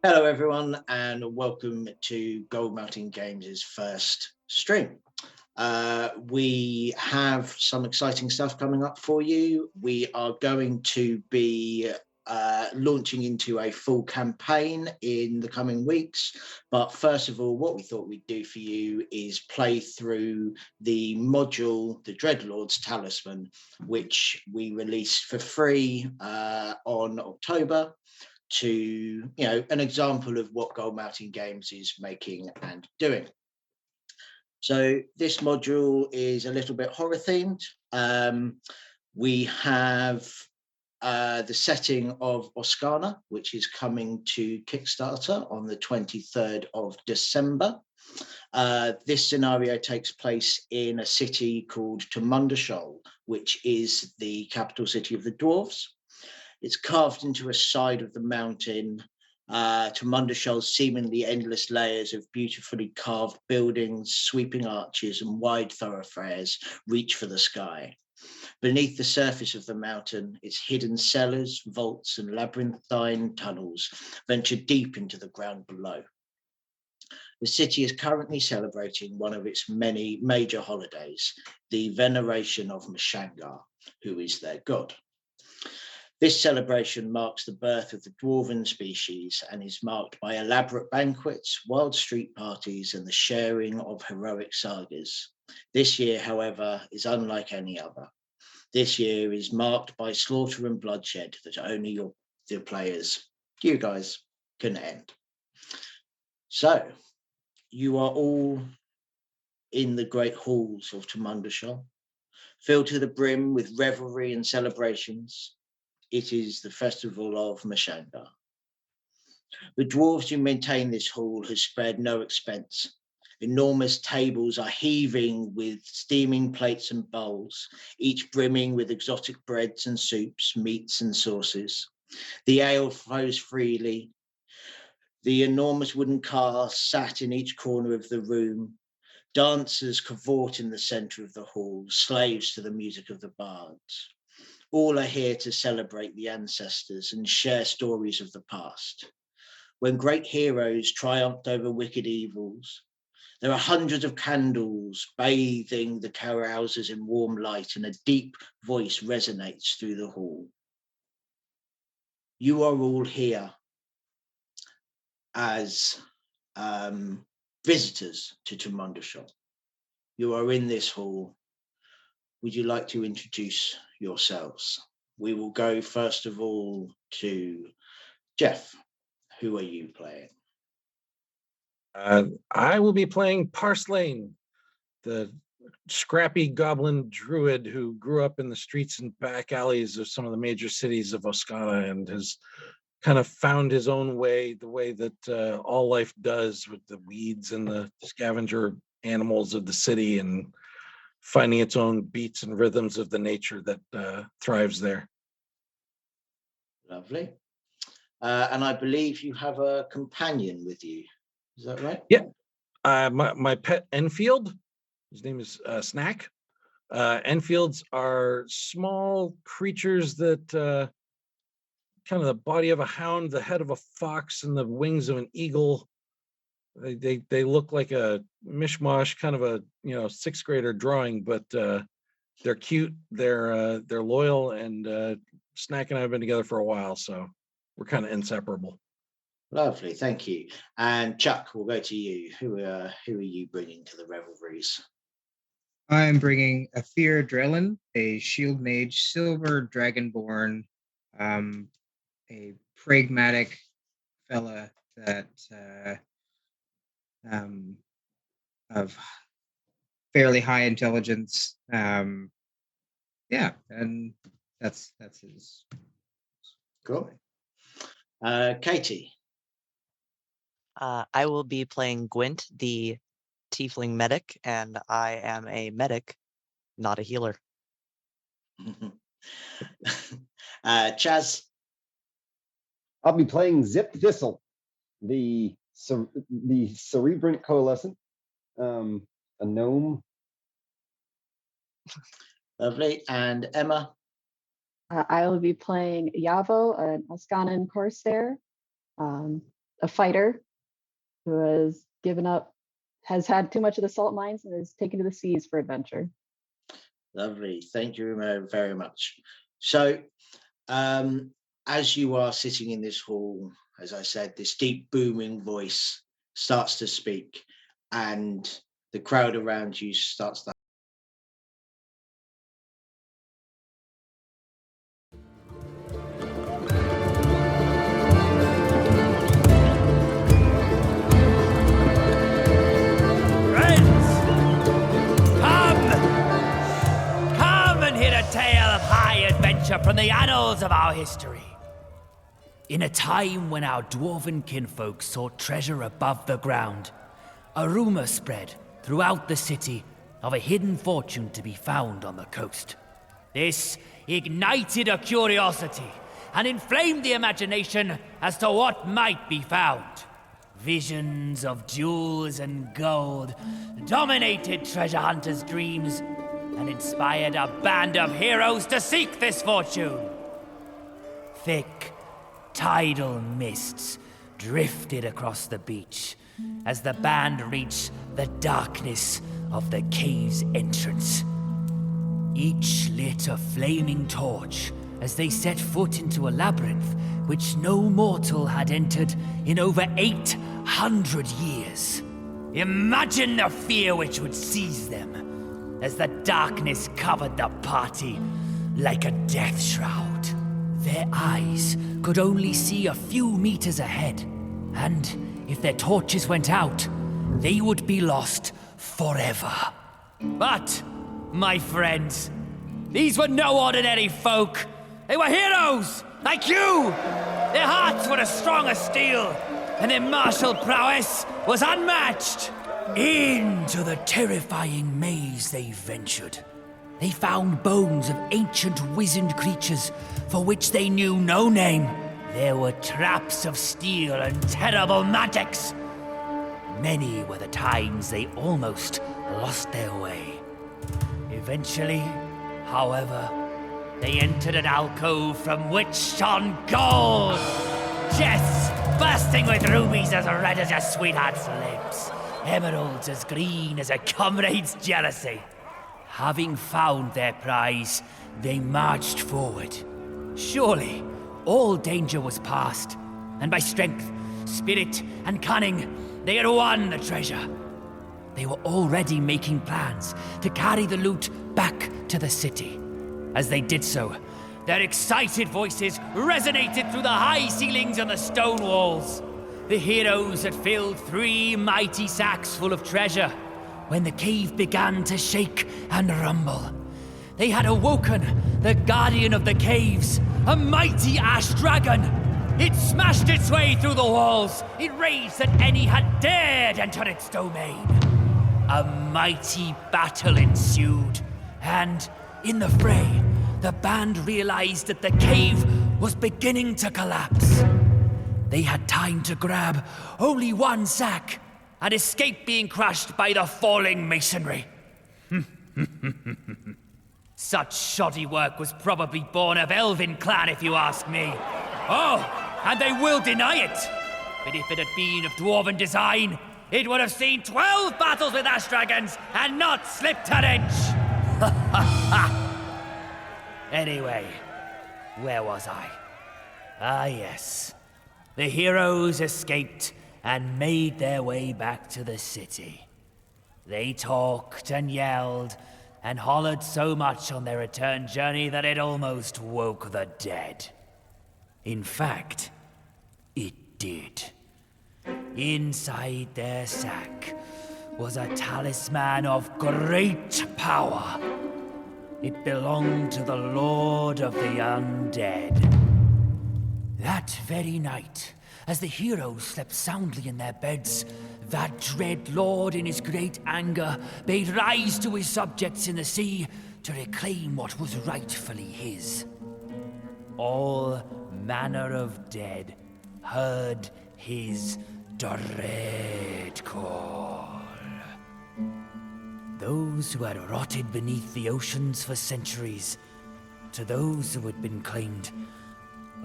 Hello, everyone, and welcome to Gold Mountain Games' first stream. We have some exciting stuff coming up for you. We are going to be launching into a full campaign in the coming weeks. But first of all, what we thought we'd do for you is play through the module, the Dreadlord's Talisman, which we released for free on October, to an example of what Gold Mountain Games is making and doing. So this module is a little bit horror themed. We have the setting of Oscana, which is coming to Kickstarter on the 23rd of December. This scenario takes place in a city called Tumundashol, which is the capital city of the dwarves. It's carved into a side of the mountain to Mundashol's seemingly endless layers of beautifully carved buildings, sweeping arches, and wide thoroughfares reach for the sky. Beneath the surface of the mountain, its hidden cellars, vaults, and labyrinthine tunnels venture deep into the ground below. The city is currently celebrating one of its many major holidays, the veneration of Mashangar, who is their god. This celebration marks the birth of the dwarven species and is marked by elaborate banquets, wild street parties, and the sharing of heroic sagas. This year, however, is unlike any other. This year is marked by slaughter and bloodshed that only the players, you guys, can end. So, you are all in the great halls of Tumundashol, filled to the brim with revelry and celebrations. It is the festival of Mashangar. The dwarves who maintain this hall have spared no expense. Enormous tables are heaving with steaming plates and bowls, each brimming with exotic breads and soups, meats and sauces. The ale flows freely. The enormous wooden cars sat in each corner of the room. Dancers cavort in the centre of the hall, slaves to the music of the bards. All are here to celebrate the ancestors and share stories of the past. When great heroes triumphed over wicked evils, there are hundreds of candles bathing the carouses in warm light, and a deep voice resonates through the hall. You are all here as visitors to Tumundashol. You are in this hall. Would you like to introduce yourselves? We will go first of all to Jeff. Who are you playing? I will be playing Parslane, the scrappy goblin druid who grew up in the streets and back alleys of some of the major cities of Oscana and has kind of found his own way, the way that all life does, with the weeds and the scavenger animals of the city, and finding its own beats and rhythms of the nature that thrives there. Lovely. And I believe you have a companion with you. Is that right? Yeah. My pet Enfield, his name is Snack. Enfields are small creatures that kind of the body of a hound, the head of a fox, and the wings of an eagle. They look like a mishmash, kind of a sixth grader drawing, but they're cute. They're loyal, and Snack and I have been together for a while, so we're kind of inseparable. Lovely, thank you. And Chuck, we'll go to you. Who are you bringing to the revelries? I'm bringing a Fear Drellin, a shield mage, silver dragonborn, a pragmatic fella that of fairly high intelligence. Yeah, and that's his. Cool. Katie. I will be playing Gwent, the tiefling medic, and I am a medic, not a healer. Chaz. I'll be playing Zip Thistle, the cerebrant coalescent, a gnome. Lovely. And Emma. I will be playing Yavo, an Oscanan Corsair. a fighter who has given up, has had too much of the salt mines and is taken to the seas for adventure. Lovely. Thank you very much. So, as you are sitting in this hall, as I said, this deep booming voice starts to speak, and the crowd around you starts to. Tale of high adventure from the annals of our history. In a time when our dwarven kinfolk sought treasure above the ground, a rumor spread throughout the city of a hidden fortune to be found on the coast. This ignited a curiosity and inflamed the imagination as to what might be found. Visions of jewels and gold dominated treasure hunters' dreams and inspired a band of heroes to seek this fortune. Thick, tidal mists drifted across the beach as the band reached the darkness of the cave's entrance. Each lit a flaming torch as they set foot into a labyrinth which no mortal had entered in over 800 years. Imagine the fear which would seize them as the darkness covered the party like a death shroud. Their eyes could only see a few meters ahead, and if their torches went out, they would be lost forever. But, my friends, these were no ordinary folk. They were heroes, like you! Their hearts were as strong as steel, and their martial prowess was unmatched. Into the terrifying maze they ventured. They found bones of ancient wizened creatures for which they knew no name. There were traps of steel and terrible magics. Many were the times they almost lost their way. Eventually, however, they entered an alcove from which shone gold. Chests bursting with rubies as red as your sweetheart's lips. Emeralds as green as a comrade's jealousy. Having found their prize, they marched forward. Surely, all danger was past, and by strength, spirit, and cunning, they had won the treasure. They were already making plans to carry the loot back to the city. As they did so, their excited voices resonated through the high ceilings and the stone walls. The heroes had filled 3 mighty sacks full of treasure when the cave began to shake and rumble. They had awoken the guardian of the caves, a mighty ash dragon. It smashed its way through the walls, enraged that any had dared enter its domain. A mighty battle ensued, and in the fray, the band realized that the cave was beginning to collapse. They had time to grab only one sack and escape being crushed by the falling masonry. Such shoddy work was probably born of Elven clan, if you ask me. Oh, and they will deny it. But if it had been of dwarven design, it would have seen 12 battles with ash dragons and not slipped an inch. Anyway, where was I? Ah, yes. The heroes escaped and made their way back to the city. They talked and yelled and hollered so much on their return journey that it almost woke the dead. In fact, it did. Inside their sack was a talisman of great power. It belonged to the Lord of the Undead. That very night, as the heroes slept soundly in their beds, that dread lord in his great anger bade rise to his subjects in the sea to reclaim what was rightfully his. All manner of dead heard his dread call. Those who had rotted beneath the oceans for centuries, to those who had been claimed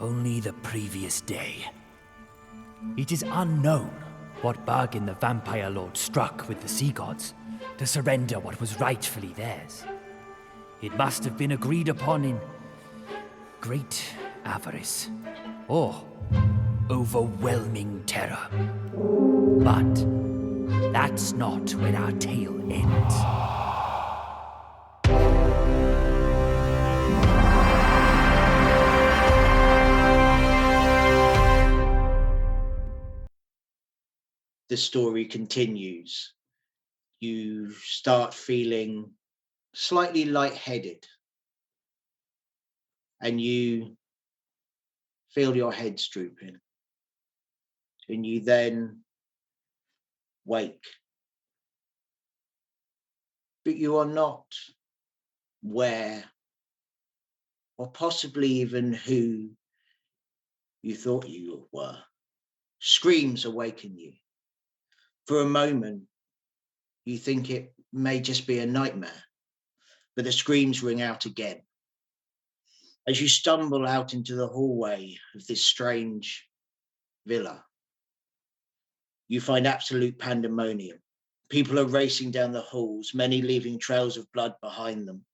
only the previous day. It is unknown what bargain the vampire lord struck with the sea gods to surrender what was rightfully theirs. It must have been agreed upon in great avarice or overwhelming terror. But that's not where our tale ends. The story continues. You start feeling slightly lightheaded, and you feel your head drooping, and you then wake. But you are not where, or possibly even who you thought you were. Screams awaken you. For a moment, you think it may just be a nightmare, but the screams ring out again. As you stumble out into the hallway of this strange villa, you find absolute pandemonium. People are racing down the halls, many leaving trails of blood behind them.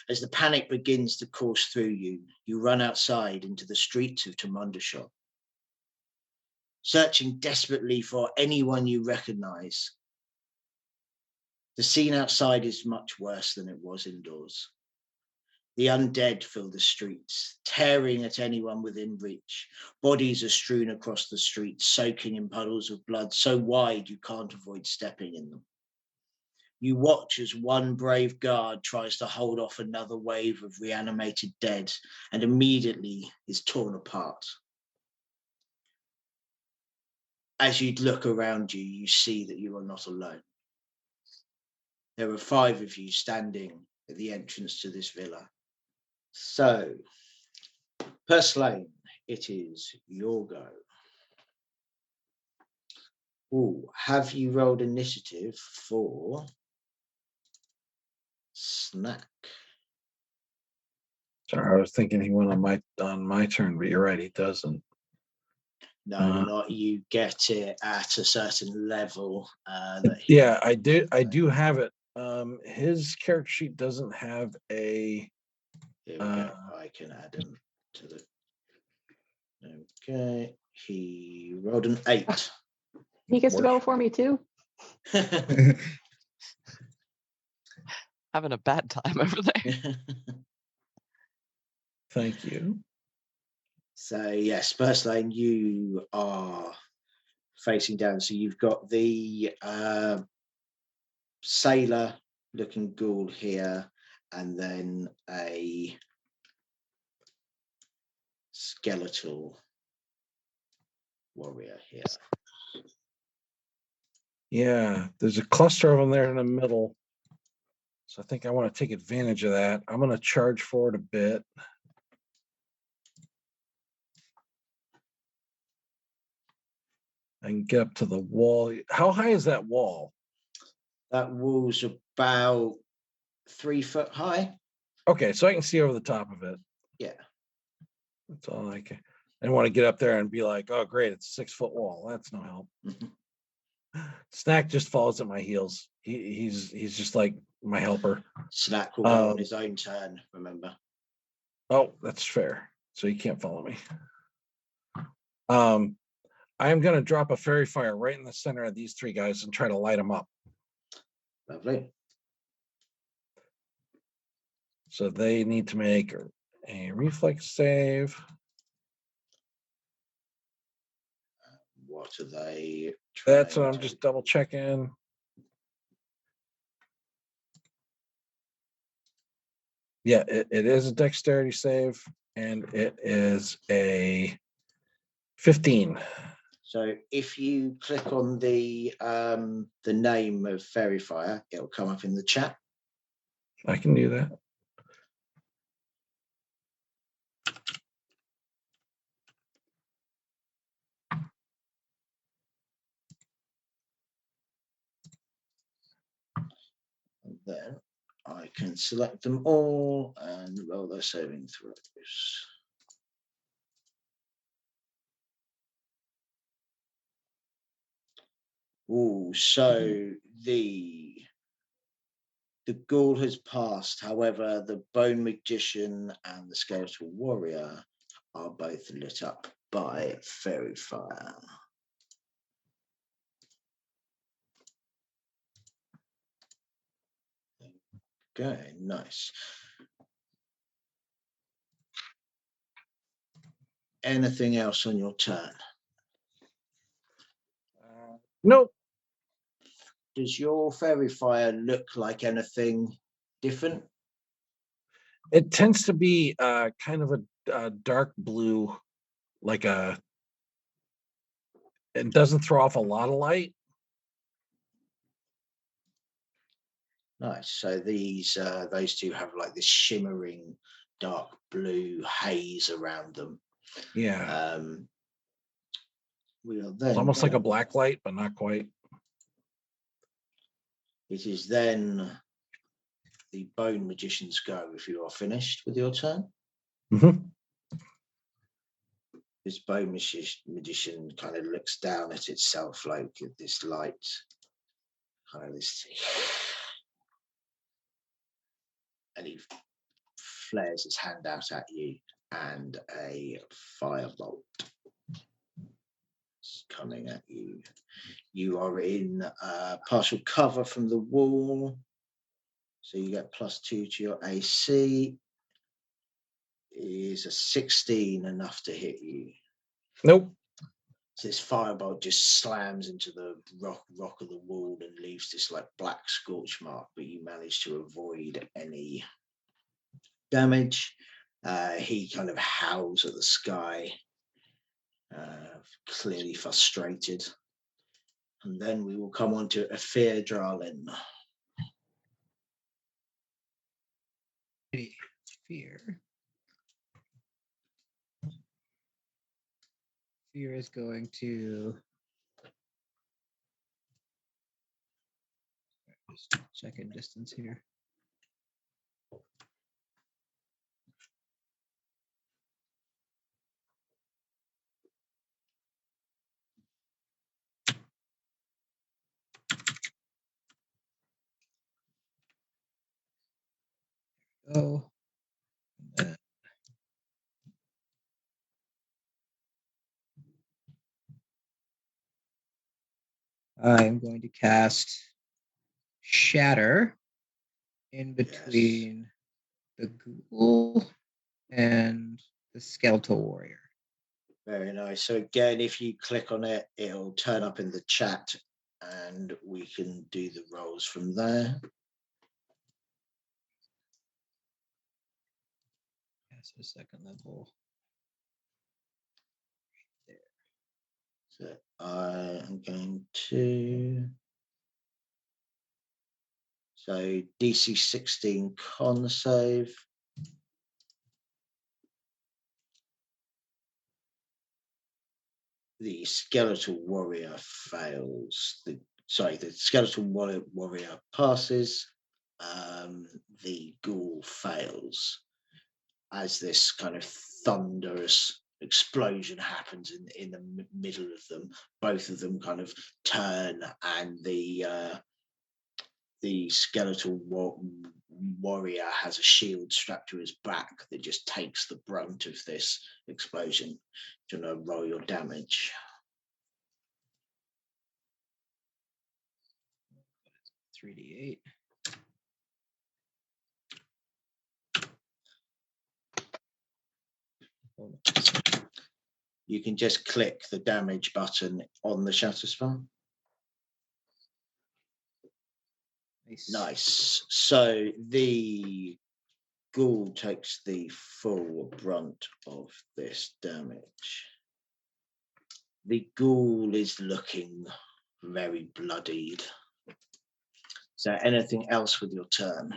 As the panic begins to course through you, you run outside into the streets of oneshot, searching desperately for anyone you recognize. The scene outside is much worse than it was indoors. The undead fill the streets, tearing at anyone within reach. Bodies are strewn across the streets, soaking in puddles of blood so wide you can't avoid stepping in them. You watch as one brave guard tries to hold off another wave of reanimated dead and immediately is torn apart. As you look around you, you see that you are not alone. There are 5 of you standing at the entrance to this villa. So, Purslane, it is your go. Ooh, have you rolled initiative for Snack? Sorry, I was thinking he went on my turn, but you're right, he doesn't. No, not you get it at a certain level. Yeah, I do have it. His character sheet doesn't have a. Here we go. I can add him to the. Okay, he rolled an 8. He gets to go for me too. Having a bad time over there. Thank you. So yes, Purslane, you are facing down. So you've got the sailor-looking ghoul here, and then a skeletal warrior here. Yeah, there's a cluster of them there in the middle. So I think I want to take advantage of that. I'm going to charge forward a bit. And get up to the wall. How high is that wall? That wall's about 3 foot high. Okay, so I can see over the top of it. Yeah. That's all I can. I don't want to get up there and be like, oh, great, it's a 6-foot wall. That's no help. Snack just falls at my heels. He's just like my helper. Snack will go on his own turn, remember. Oh, that's fair. So he can't follow me. I'm going to drop a fairy fire right in the center of these 3 guys and try to light them up. Lovely. So they need to make a reflex save. What are they? That's what I'm just double checking. Yeah, it is a dexterity save, and it is a 15. So if you click on the name of Fairy Fire, it'll come up in the chat. I can do that. And then I can select them all and roll their saving throws. Oh, so the ghoul has passed. However, the bone magician and the skeletal warrior are both lit up by fairy fire. Okay, nice. Anything else on your turn? Nope. Does your fairy fire look like anything different? It tends to be kind of a dark blue, like it doesn't throw off a lot of light. Nice. So those two have like this shimmering dark blue haze around them. Yeah. We'll It's then almost like a black light, but not quite. it is then the bone magician's go if you are finished with your turn. Mhm. This bone magician kind of looks down at itself like this light, kind of this, and he flares his hand out at you, and a firebolt is coming at you. You are in partial cover from the wall, so you get +2 to your AC. Is a 16 enough to hit you? Nope. So this firebolt just slams into the rock of the wall and leaves this like black scorch mark, but you manage to avoid any damage. He kind of howls at the sky, clearly frustrated. And then we will come on to Afir Dralin. Fear. Fear is going to just check in distance here. Oh. I'm going to cast Shatter in between the ghoul and the skeletal warrior. Very nice. So again, if you click on it, it'll turn up in the chat and we can do the rolls from there. That's a second level. So I am going to. So DC 16 con save. The skeletal warrior fails. The skeletal warrior passes. The ghoul fails. As this kind of thunderous explosion happens in the middle of them, both of them kind of turn, and the skeletal warrior has a shield strapped to his back that just takes the brunt of this explosion. Do you want to roll your damage? 3d8. You can just click the damage button on the shatter spell. Nice. So the ghoul takes the full brunt of this damage. The ghoul is looking very bloodied. Is there anything else with your turn?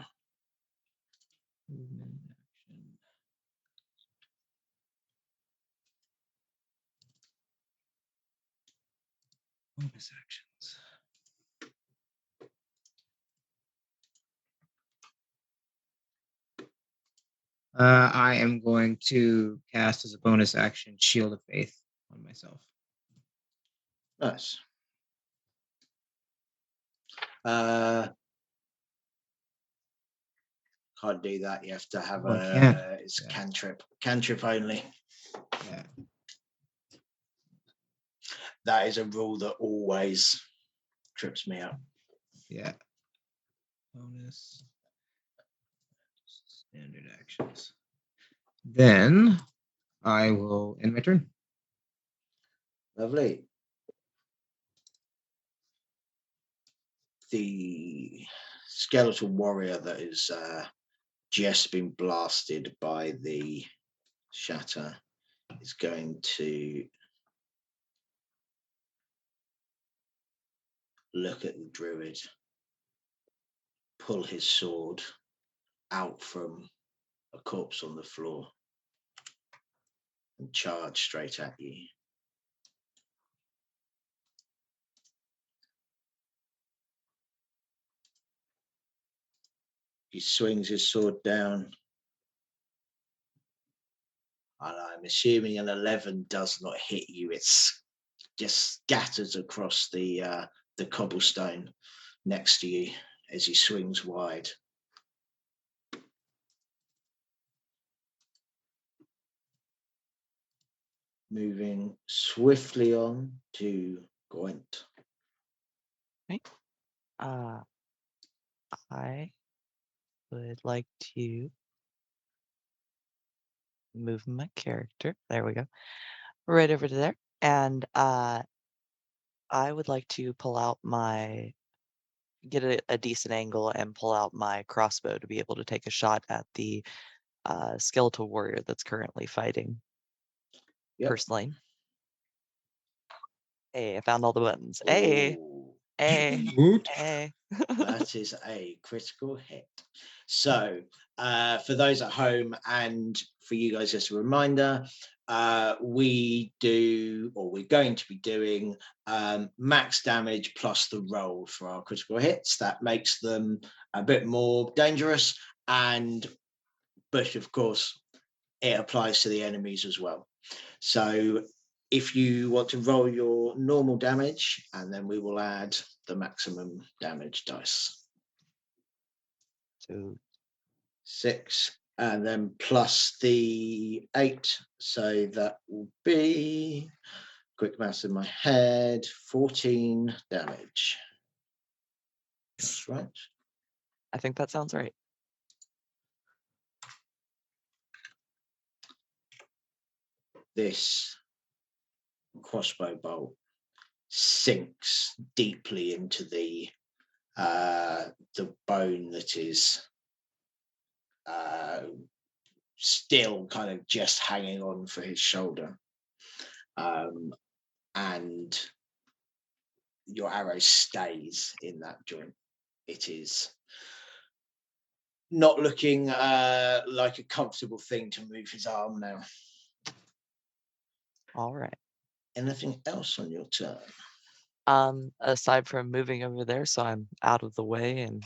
Bonus actions. I am going to cast as a bonus action Shield of Faith on myself. Nice. Can't do that. You have to have Oh, I can't. it's Yeah. cantrip only. Yeah. That is a rule that always trips me up. Yeah. Bonus. Standard actions. Then I will end my turn. Lovely. The skeletal warrior that is just been blasted by the shatter is going to look at the druid, pull his sword out from a corpse on the floor, and charge straight at you. He swings his sword down, and I'm assuming an 11 does not hit you. It's just scatters across the cobblestone next to you as he swings wide. Moving swiftly on to Gwent. I would like to move my character. There we go. Right over to there. And I would like to get a decent angle and pull out my crossbow to be able to take a shot at the skeletal warrior that's currently fighting. Yep. Personally. Hey, I found all the buttons. Hey, Ooh, Woot. hey. that is a critical hit. So, for those at home and for you guys, as a reminder, we're going to be doing max damage plus the roll for our critical hits. That makes them a bit more dangerous, but of course, it applies to the enemies as well. So if you want to roll your normal damage, and then we will add the maximum damage dice. So 6, and then plus the 8. So that will be, quick maths in my head, 14 damage. That's right. I think that sounds right. This crossbow bolt sinks deeply into the bone that is still kind of just hanging on for his shoulder, and your arrow stays in that joint. It is not looking like a comfortable thing to move his arm now. All right. Anything else on your turn? Aside from moving over there, so I'm out of the way and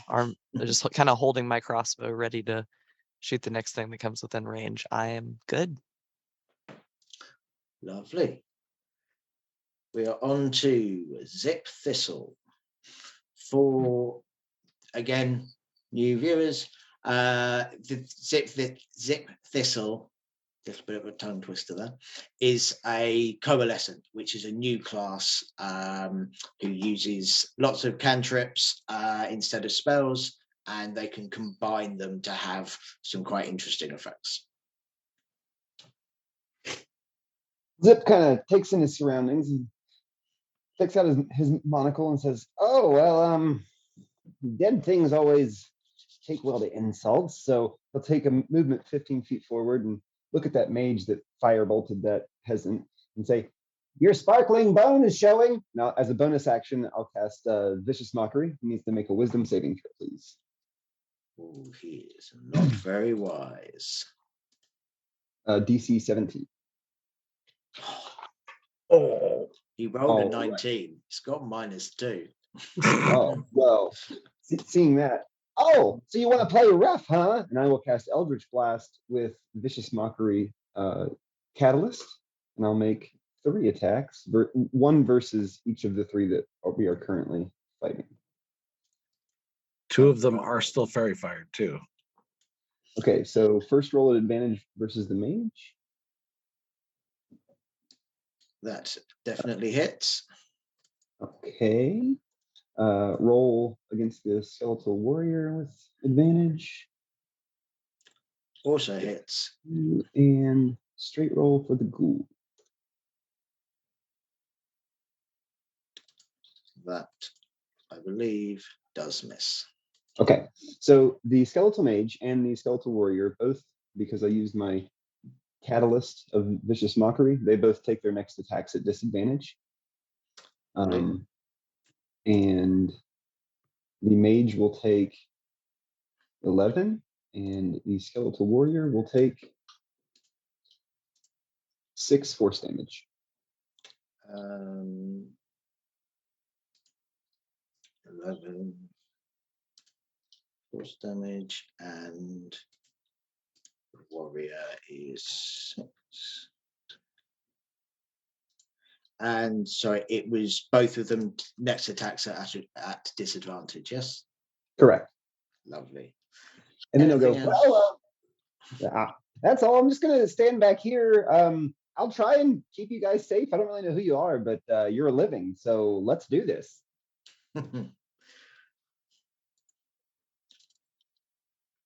just kind of holding my crossbow ready to shoot the next thing that comes within range, I am good. Lovely. We are on to Zip Thistle. For, again, new viewers, Zip Thistle, just a bit of a tongue twister there, is a coalescent, which is a new class who uses lots of cantrips instead of spells, and they can combine them to have some quite interesting effects. Zip kind of takes in his surroundings and takes out his monocle and says, "Oh, well, dead things always take well to insults." So he'll take a movement 15 feet forward and look at that mage that firebolted that peasant and say, "Your sparkling bone is showing." Now, as a bonus action, I'll cast Vicious Mockery. He needs to make a wisdom saving throw, please. Oh, he is not very wise. DC 17. Oh, he rolled a All 19. Right. It's got -2. Oh, well, seeing that. Oh, so you want to play rough, huh? And I will cast Eldritch Blast with Vicious Mockery Catalyst, and I'll make 3 attacks, one versus each of the 3 that we are currently fighting. 2 of them are still fairy fired too. Okay, so first roll at advantage versus the mage. That definitely hits. Okay. Roll against the skeletal warrior with advantage. Also hits. And straight roll for the ghoul. That, I believe, does miss. Okay, so the skeletal mage and the skeletal warrior both, because I used my catalyst of vicious mockery, they both take their next attacks at disadvantage. And the mage will take 11, and the skeletal warrior will take 6 force damage. 11 force damage, and the warrior is 6. And sorry, it was both of them next attacks are at disadvantage, yes? Correct. Lovely. And then they'll go, Anything else? well, that's all. I'm just going to stand back here. I'll try and keep you guys safe. I don't really know who you are, but you're living, so let's do this.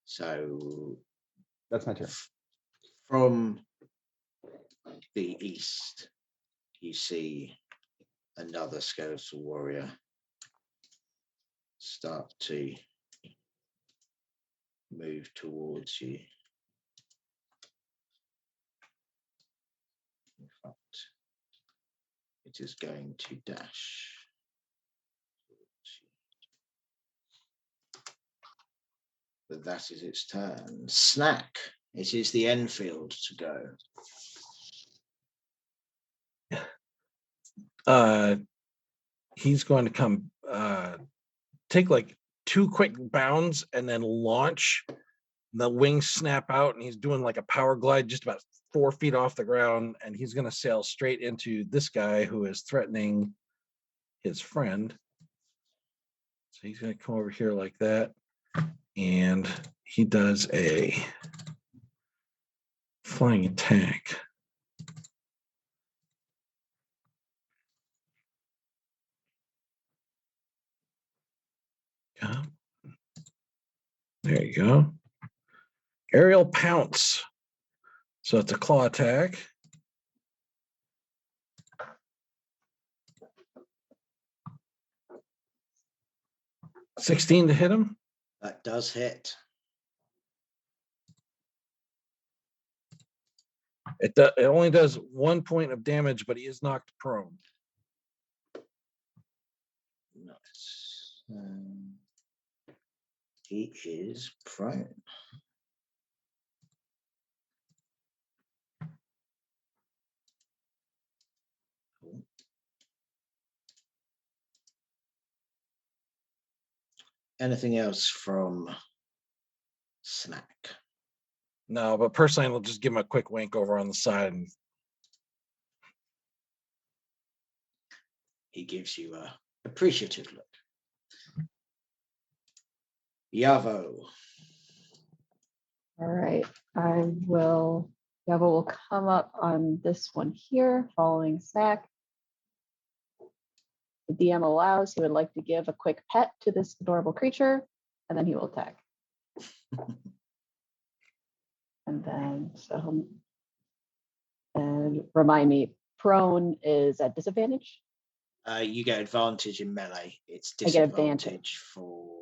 So That's my turn. from the east, you see another skeletal warrior start to move towards you. In fact, it is going to dash towards you. But that is its turn. Snack. It is the Enfield to go. He's going to come take like 2 quick bounds and then launch. The wings snap out and he's doing like a power glide just about 4 feet off the ground, and he's going to sail straight into this guy who is threatening his friend. So he's going to come over here like that, and he does a flying attack. Yeah. There you go. Aerial pounce. So it's a claw attack. $16 to hit him. That does hit. It only does 1 point of damage, but he is knocked prone. Nice. He is prone. Cool. Anything else from Snack? No, but personally, I'll just give him a quick wink over on the side. And He gives you a appreciative look. Yavo. All right, Yavo will come up on this one here, following Snack. The DM allows, he would like to give a quick pet to this adorable creature, and then he will attack. And then, and remind me, prone is at disadvantage? You get advantage in melee. It's I get disadvantage for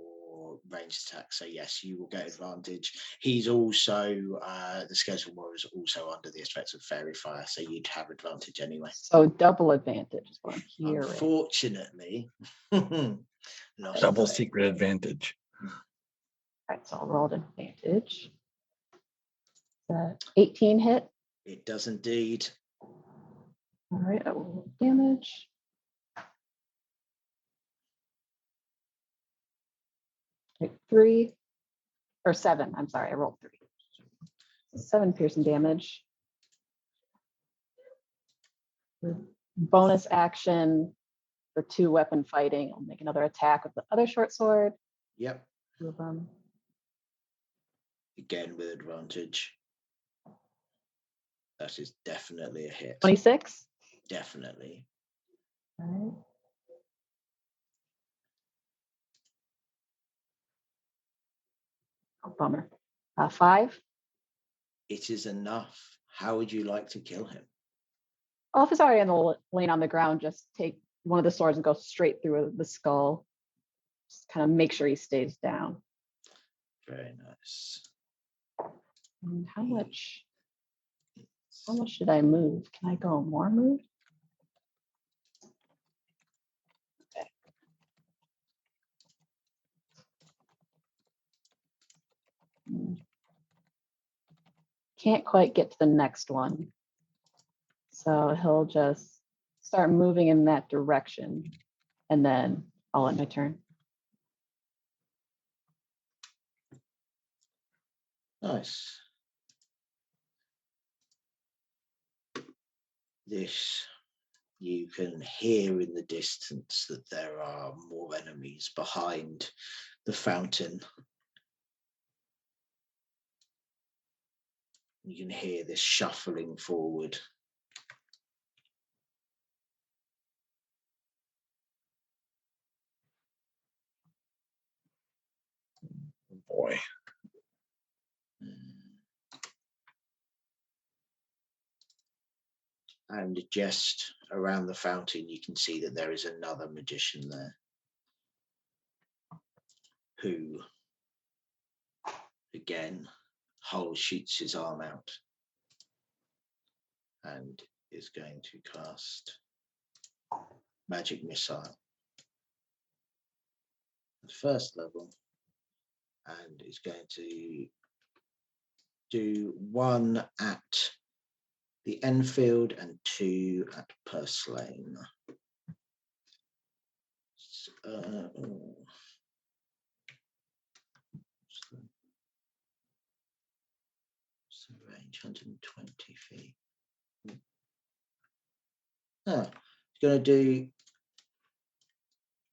ranged attack. So yes, you will get advantage. He's also the skeletal warrior is also under the effects of fairy fire, so you'd have advantage anyway. So double advantage is what I'm hearing. Unfortunately, not double today. secret advantage. All right, so I'll roll advantage. 18 hit. It does indeed. All right, I will roll damage. Right, 3 or 7. I'm sorry, I rolled 3. 7 piercing damage. Bonus action for 2 weapon fighting. I'll make another attack with the other short sword. Yep. Two of them. Again with advantage. That is definitely a hit. 26. Definitely. All right. Oh, bummer. 5. It is enough. How would you like to kill him? Oh, if it's already laying on the ground, just take one of the swords and go straight through the skull. Just kind of make sure he stays down. Very nice. And how much did I move? Can I go more move? Okay. Can't quite get to the next one. So he'll just start moving in that direction, and then I'll end my turn. Nice. This, you can hear in the distance that there are more enemies behind the fountain. You can hear this shuffling forward. Boy. And just around the fountain, you can see that there is another magician there who, again, shoots his arm out and is going to cast Magic Missile at first level, and is going to do 1 at the Enfield and 2 at Purslane. So range 120 feet. It's going to do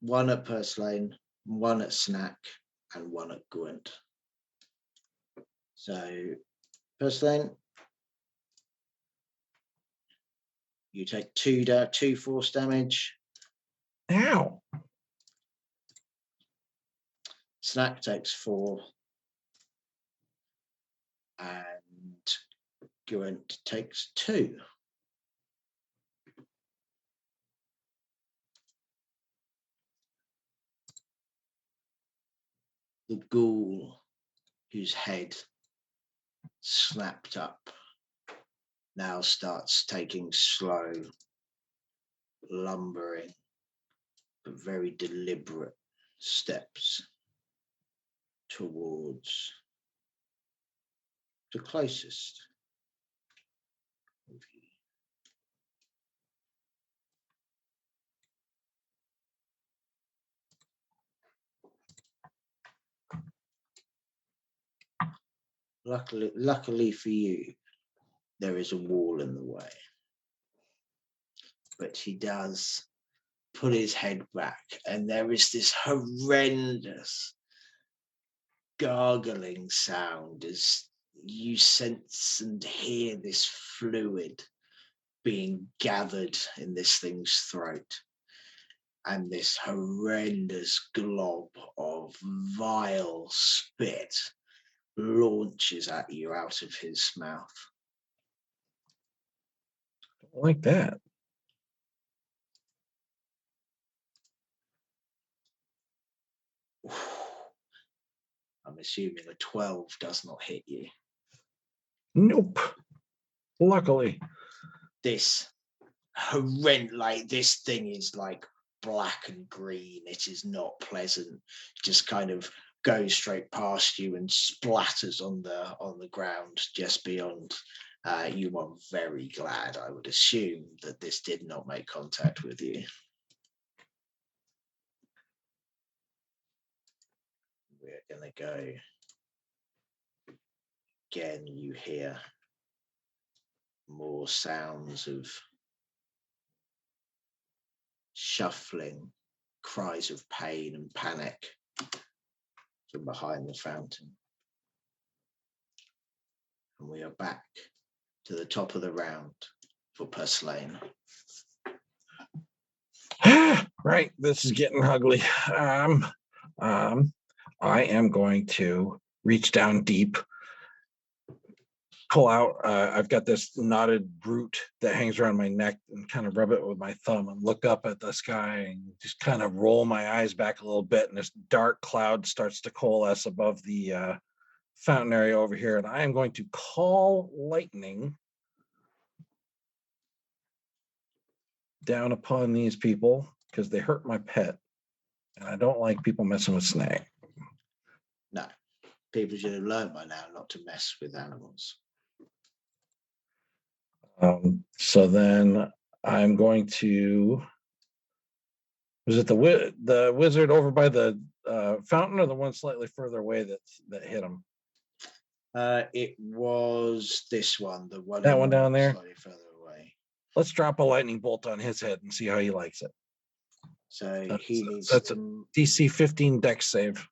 1 at Purslane, 1 at Snack, and 1 at Gwent. So Purslane, you take 2 force damage. Ow. Snack takes 4. And Gwent takes 2. The ghoul whose head snapped up now starts taking slow, lumbering, but very deliberate steps towards the closest of you. Luckily for you, there is a wall in the way. But he does put his head back, and there is this horrendous gargling sound as you sense and hear this fluid being gathered in this thing's throat, and this horrendous glob of vile spit launches at you out of his mouth. Like that. I'm assuming a 12 does not hit you. Nope. Luckily. This horrendous, like, this thing is like black and green. It is not pleasant. Just kind of goes straight past you and splatters on the ground just beyond. You are very glad, I would assume, that this did not make contact with you. We're gonna go again. You hear more sounds of shuffling, cries of pain and panic from behind the fountain. And we are back to the top of the round for Purslane. Right, this is getting ugly. I am going to reach down deep, pull out. I've got this knotted root that hangs around my neck, and kind of rub it with my thumb and look up at the sky and just kind of roll my eyes back a little bit. And this dark cloud starts to coalesce above the fountain area over here. And I am going to call lightning down upon these people because they hurt my pet. And I don't like people messing with Snag. No, people should have learned by now not to mess with animals. So then I'm going to. Was it the wizard over by the fountain, or the one slightly further away that hit him? It was this one, the one. That one down there? Slightly further away. Let's drop a lightning bolt on his head and see how he likes it. So he needs that's a to DC 15 dex save.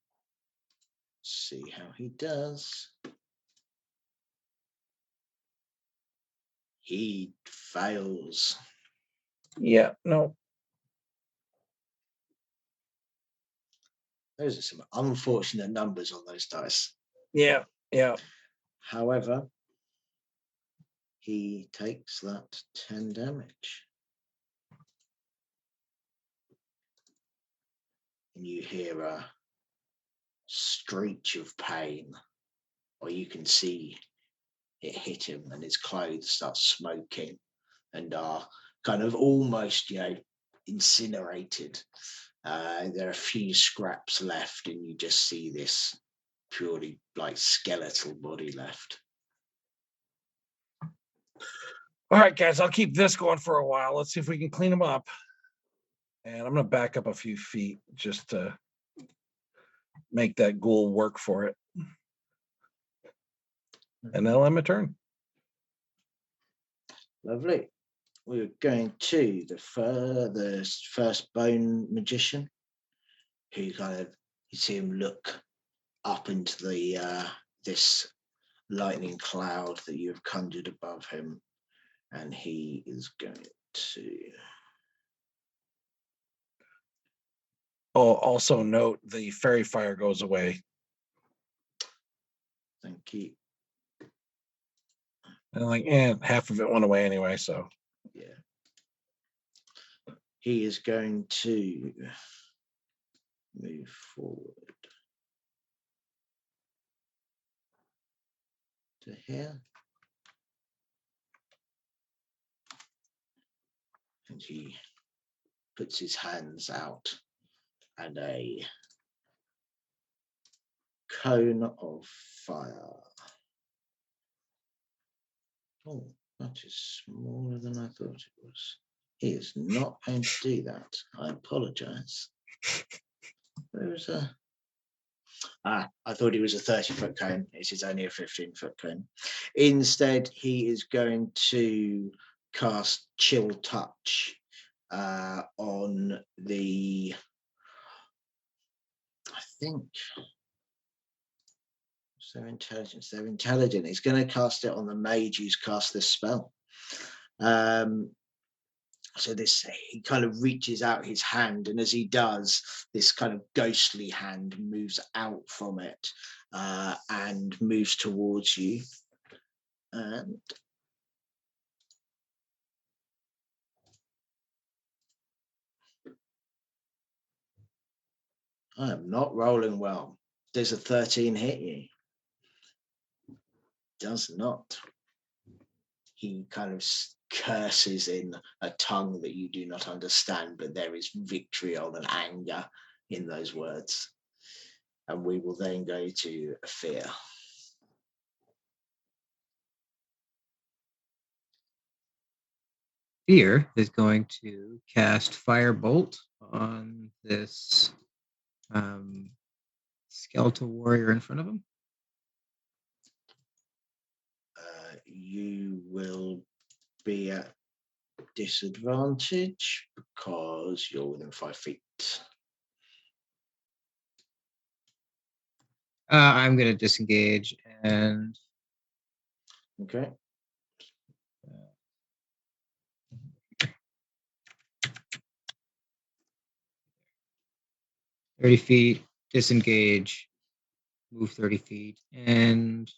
see how he does. He fails. Yeah, no. Those are some unfortunate numbers on those dice. Yeah. However, he takes that 10 damage. And you hear a screech of pain, or you can see it hit him and his clothes start smoking and are kind of almost, incinerated. There are a few scraps left, and you just see this purely like skeletal body left. All right, guys, I'll keep this going for a while. Let's see if we can clean them up. And I'm going to back up a few feet just to make that ghoul work for it. And then I'll end my turn. Lovely. We're going to the first bone magician, who you see him look up into the this lightning cloud that you have conjured above him, and he is going to. Oh, also note the fairy fire goes away. Thank you. And half of it went away anyway, so. Yeah. He is going to move forward to here. And he puts his hands out, and a cone of fire. Oh, that is smaller than I thought it was. He is not going to do that. I apologize. There was I thought it was a 30-foot cone. It is only a 15-foot cone. Instead, he is going to cast Chill Touch on the, I think, what's their intelligence? They're intelligent. He's going to cast it on the mage who's cast this spell. So he kind of reaches out his hand, and as he does, this kind of ghostly hand moves out from it and moves towards you. And I am not rolling well. Does a 13 hit you? Does not. He kind of curses in a tongue that you do not understand, but there is vitriol and anger in those words. And we will then go to fear. Fear is going to cast Firebolt on this skeletal warrior in front of him. You will be at disadvantage because you're within 5 feet. I'm gonna disengage and Okay. 30 feet, disengage, move 30 feet, and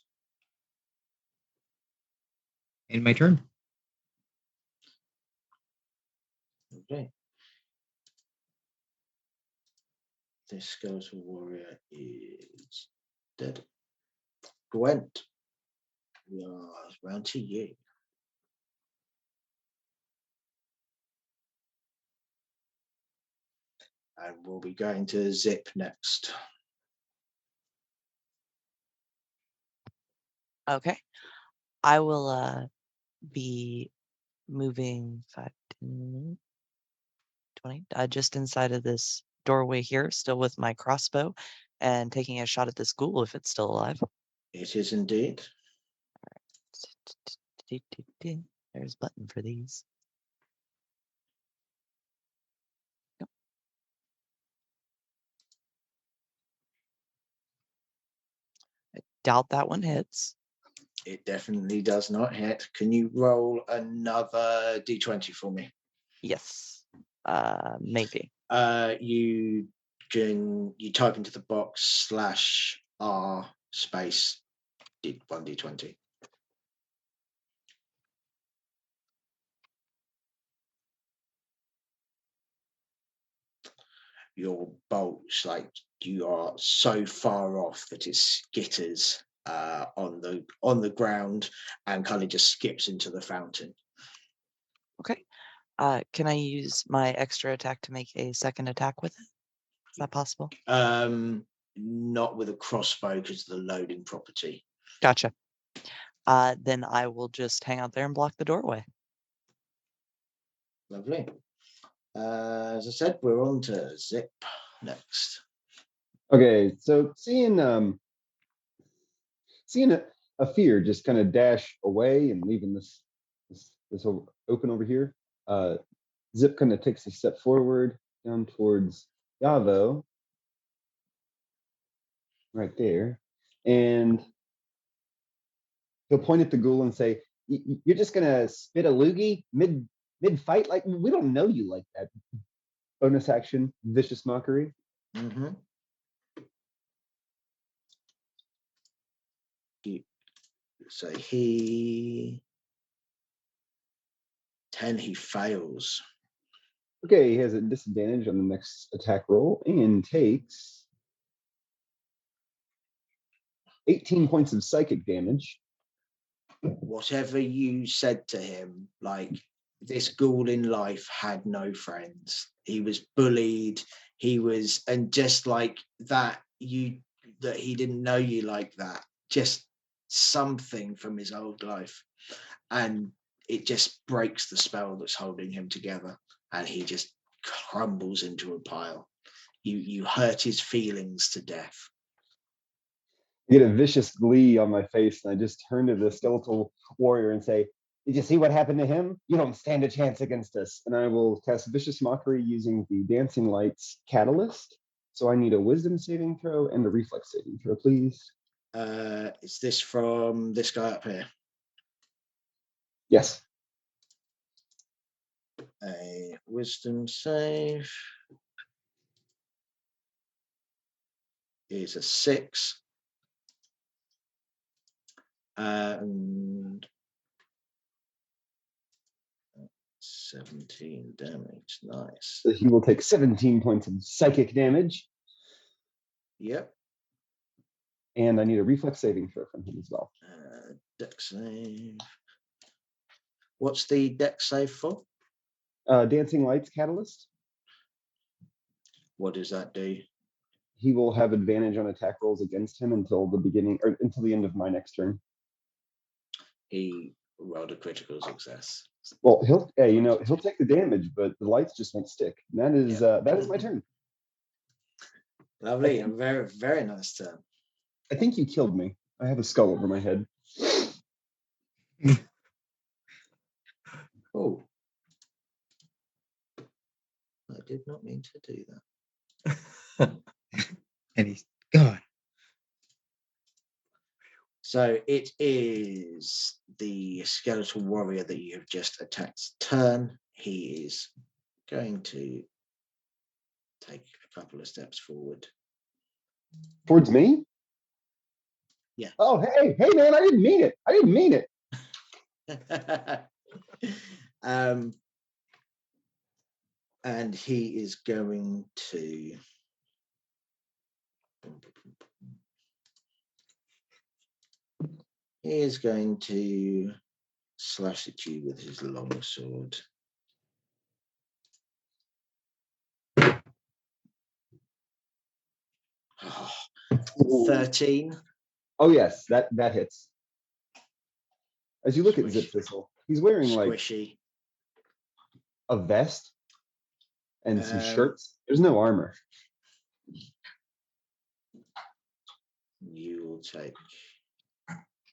end my turn. Okay. This skeletal warrior is dead. Gwent, we are round to you. And we'll be going to Zip next. Okay. I will be moving 5, 10, 20, just inside of this doorway here, still with my crossbow, and taking a shot at this ghoul if it's still alive. It is indeed. There's a button for these. Yep. I doubt that one hits. It definitely does not hit. Can you roll another d20 for me? Yes. Maybe. You type into the box /r space 1d20. Your bolts, like, you are so far off that it skitters on the ground and kind of just skips into the fountain. Okay. Can I use my extra attack to make a second attack with it? Is that possible? Not with a crossbow because of the loading property. Gotcha. Then I will just hang out there and block the doorway. Lovely. As I said, we're on to Zip next. Okay, so seeing a fear just kind of dash away and leaving this open over here, Zip kind of takes a step forward down towards Yavo, right there, and he'll point at the ghoul and say, "You're just gonna spit a loogie mid fight? Like, we don't know you like that." Bonus action, vicious mockery. Mm-hmm. So he 10. He fails. Okay, he has a disadvantage on the next attack roll and takes 18 points of psychic damage. Whatever you said to him, like, this ghoul in life had no friends. He was bullied. And just like that, that he didn't know you like that. Just something from his old life, and it just breaks the spell that's holding him together, and he just crumbles into a pile. You hurt his feelings to death. I get a vicious glee on my face, and I just turn to the skeletal warrior and say, "Did you see what happened to him? You don't stand a chance against us." And I will cast vicious mockery using the Dancing Lights Catalyst. So I need a wisdom saving throw and a reflex saving throw, please. Is this from this guy up here? Yes. A wisdom save is a 6. And 17 damage. Nice. So he will take 17 points of psychic damage. Yep. And I need a reflex saving throw from him as well. Dex save. What's the dex save for? Dancing Lights Catalyst. What does that do? He will have advantage on attack rolls against him until the end of my next turn. He rolled a critical success. Well, he'll take the damage, but the lights just won't stick. And that is my turn. Lovely. A very, very nice turn. I think you killed me. I have a skull over my head. Oh. I did not mean to do that. And he's gone. So it is the skeletal warrior that you have just attacked's turn. He is going to take a couple of steps forward. Towards me? Yeah. Oh, hey, man, I didn't mean it. I didn't mean it. And he is going to slash at you with his long sword. Oh, 13. Oh yes, that hits. As you look at Zip Squish. Thistle, he's wearing like Squishy. a vest and some Um, shirts. There's no armor. You will take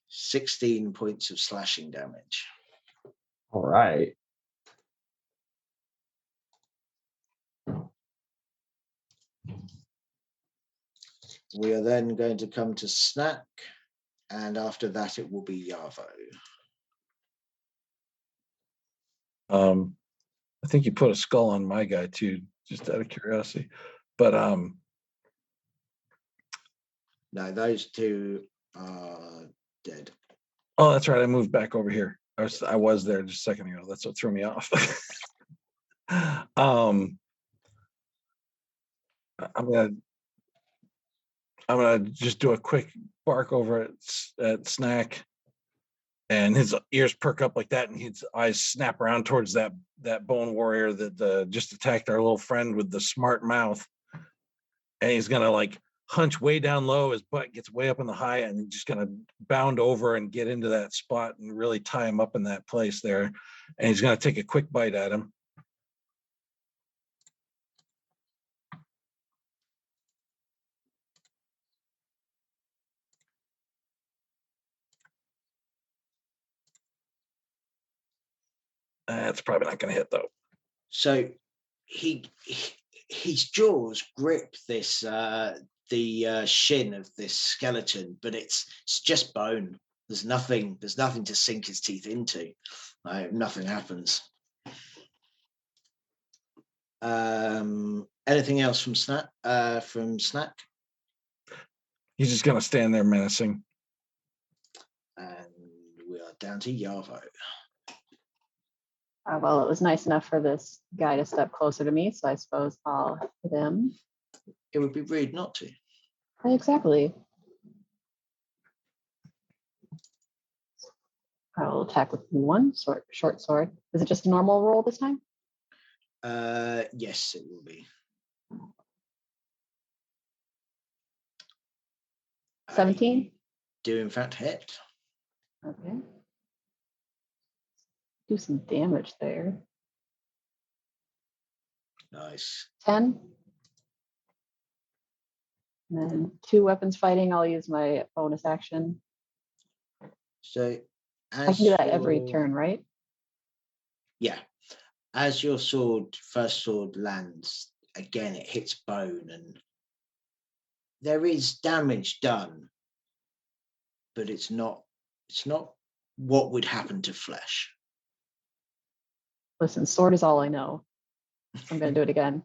16 points of slashing damage. All right. We are then going to come to Snack, and after that it will be Yavo. I think you put a skull on my guy too, just out of curiosity. But No, those two are dead. oh, that's right. I moved back over here. I was there just a second ago. That's what threw me off. I'm gonna just do a quick bark over at Snack, and his ears perk up like that, and his eyes snap around towards that bone warrior that just attacked our little friend with the smart mouth, and he's gonna like hunch way down low. His butt gets way up in the high, and he's just gonna bound over and get into that spot and really tie him up in that place there, and he's gonna take a quick bite at him. That's probably not going to hit though. So his jaws grip this the shin of this skeleton, but it's just bone. There's nothing to sink his teeth into. Nothing happens. Anything else from Snack? He's just going to stand there menacing. And we are down to Yavo. Well, it was nice enough for this guy to step closer to me, so I suppose I'll hit him. It would be rude not to. Exactly. I will attack with one short sword. Is it just a normal roll this time? Yes, it will be. 17? Do in fact hit. Okay. Do some damage there. Nice. 10. And then 2 weapons fighting. I'll use my bonus action. So I can do that every turn, right? Yeah. As your first sword lands, again it hits bone, and there is damage done, but it's not what would happen to flesh. Listen, sword is all I know. I'm going to do it again.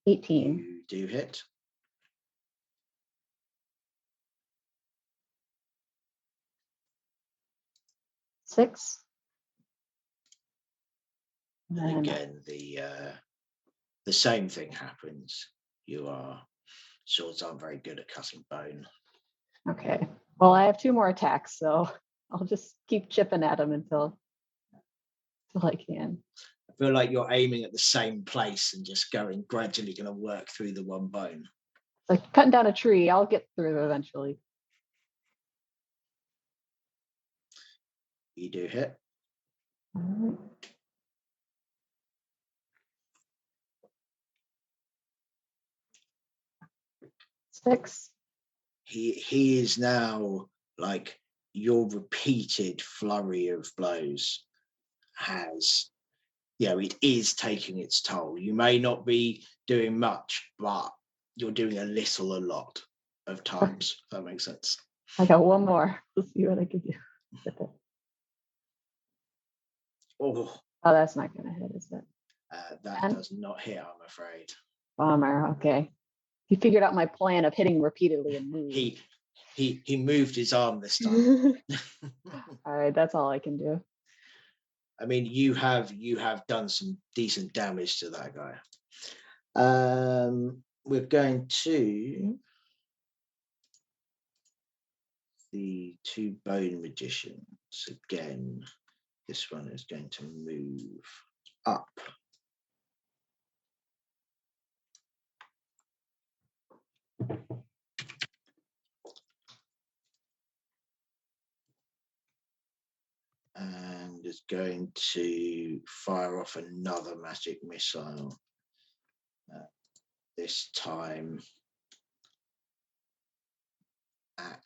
18. You do hit. Six. And again, the same thing happens. Swords aren't very good at cutting bone. Okay. Well, I have 2 more attacks, so I'll just keep chipping at him until I can. I feel like you're aiming at the same place and just gradually going to work through the one bone. Like cutting down a tree, I'll get through it eventually. You do hit. All right. Six. He is now like your repeated flurry of blows it is taking its toll. You may not be doing much, but you're doing a lot. of times. If that makes sense. I got one more. Let's see what I can do with it. Oh, Oh, that's not going to hit, is it? that And- does not hit, I'm afraid. Bummer. Okay. He figured out my plan of hitting repeatedly and move. He moved his arm this time. All right, that's all I can do. I mean, you have done some decent damage to that guy. We're going to the 2 bone magicians again. This one is going to move up. And is going to fire off another magic missile. This time at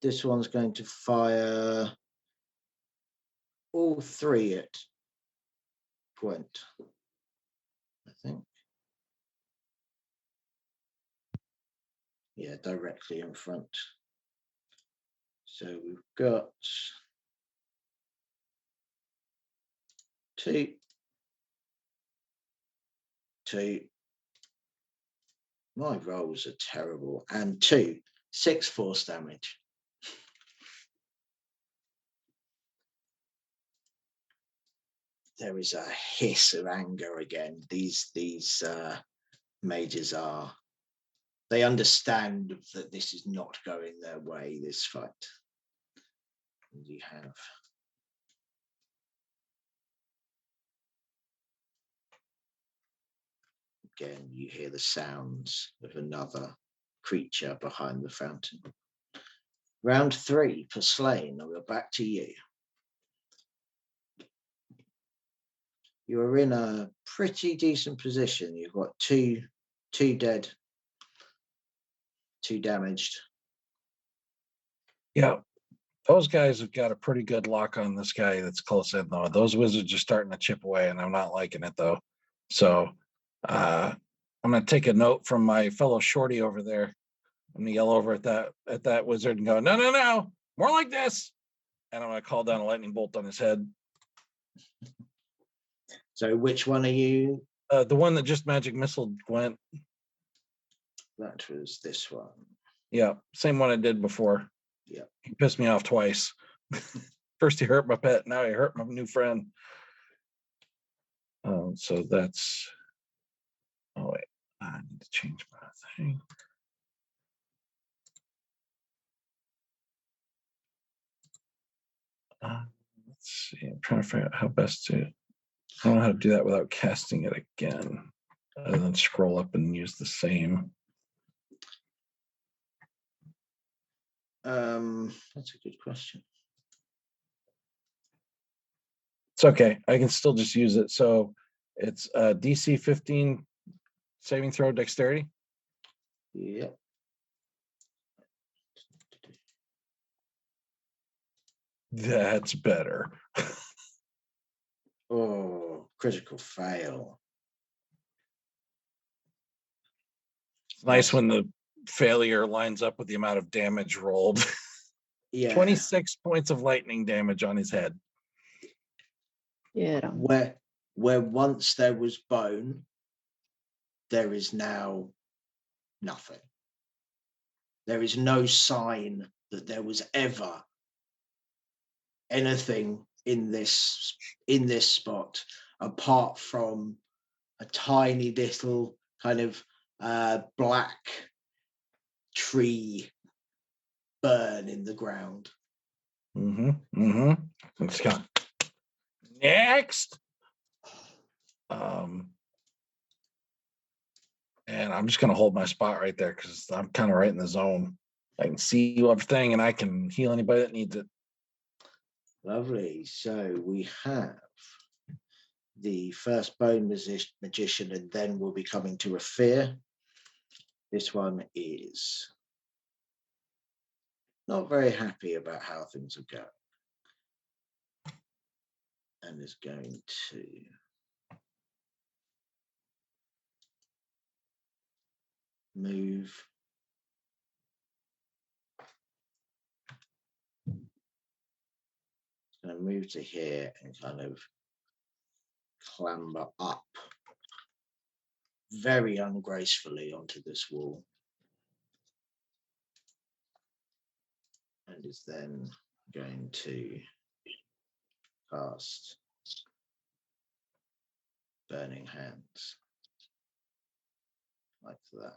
this one's going to fire all 3 at Gwent, I think. Yeah, directly in front. So we've got 2, 2. My rolls are terrible. And 2, 6 force damage. There is a hiss of anger again. These mages are. They understand that this is not going their way, this fight. And you have again, you hear the sounds of another creature behind the fountain. Round 3 for Slain. We're back to you. You are in a pretty decent position. You've got 2 dead, 2 damaged. Yeah. Those guys have got a pretty good lock on this guy that's close in, though. Those wizards are starting to chip away, and I'm not liking it, though. So I'm going to take a note from my fellow shorty over there. I'm going to yell over at that wizard and go, no, more like this. And I'm going to call down a lightning bolt on his head. So which one are you? The one that just magic missile went. That was this one. Yeah, same one I did before. Yeah. He pissed me off twice. First he hurt my pet, now he hurt my new friend. So that's. Oh wait, I need to change my thing. Let's see. I'm trying to figure out how best to. I don't know how to do that without casting it again. And then scroll up and use the same. That's a good question. It's okay. I can still just use it. So it's DC 15 saving throw dexterity. Yep. That's better. Oh, critical fail. It's nice when the failure lines up with the amount of damage rolled. Yeah. 26 points of lightning damage on his head. Yeah. Where once there was bone, there is now nothing. There is no sign that there was ever anything in this spot apart from a tiny little kind of black tree burn in the ground. It's got next. And I'm just gonna hold my spot right there because I'm kind of right in the zone. I can see everything and I can heal anybody that needs it. Lovely. So we have the first bone magician, and then we'll be coming to a fear. This one is not very happy about how things are going, and is going to move. It's going to move to here and kind of clamber up very ungracefully onto this wall. And is then going to cast Burning Hands like that.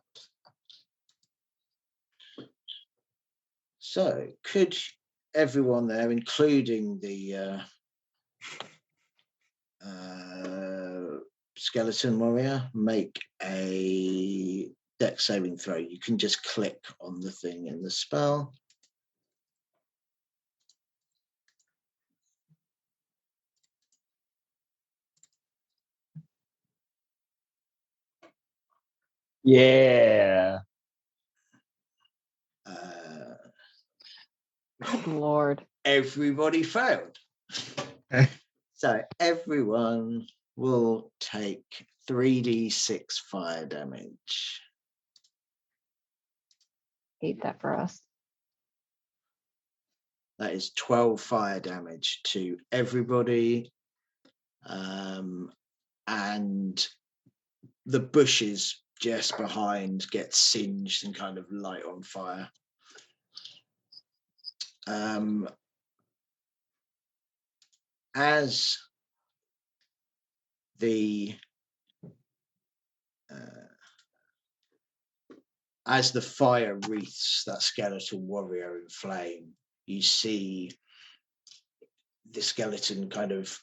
So could everyone there, including the skeleton warrior, make a dex saving throw? You can just click on the thing in the spell. Yeah. Good Lord. Everybody failed. So everyone will take 3d6 fire damage. Hate that for us. That is 12 fire damage to everybody. And the bushes just behind get singed and kind of light on fire. As the fire wreaths that skeletal warrior in flame, you see the skeleton kind of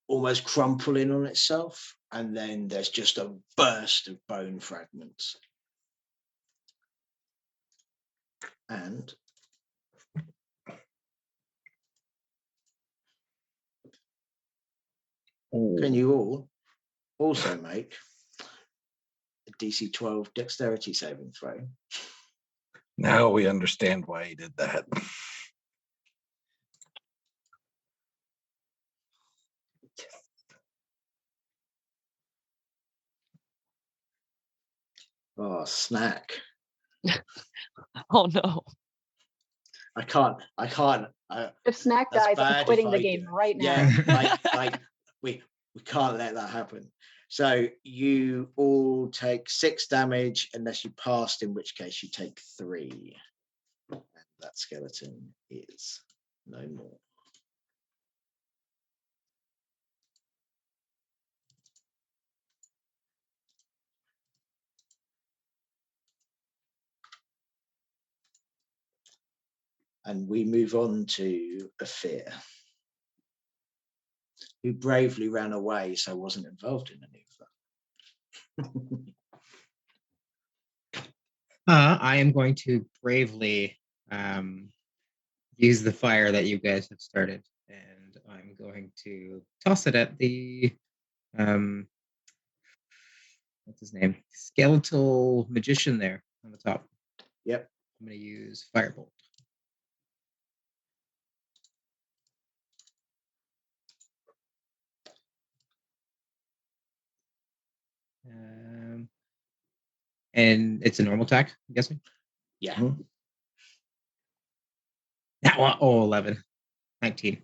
almost crumpling on itself, and then there's just a burst of bone fragments. And can you all also make a DC 12 dexterity saving throw? Now we understand why he did that. Oh, snack. Oh no. I can't. If Snack That's dies, I'm bad quitting if the I game do it. right now. Yeah, we can't let that happen. So you all take 6 damage unless you passed, in which case you take 3. And that skeleton is no more. And we move on to Afir, who bravely ran away, so wasn't involved in any of that. I am going to bravely use the fire that you guys have started, and I'm going to toss it at the what's his name? Skeletal magician there on the top. Yep. I'm going to use Firebolt. And it's a normal attack, I'm guessing? Yeah. Mhm. That one, 11. 19.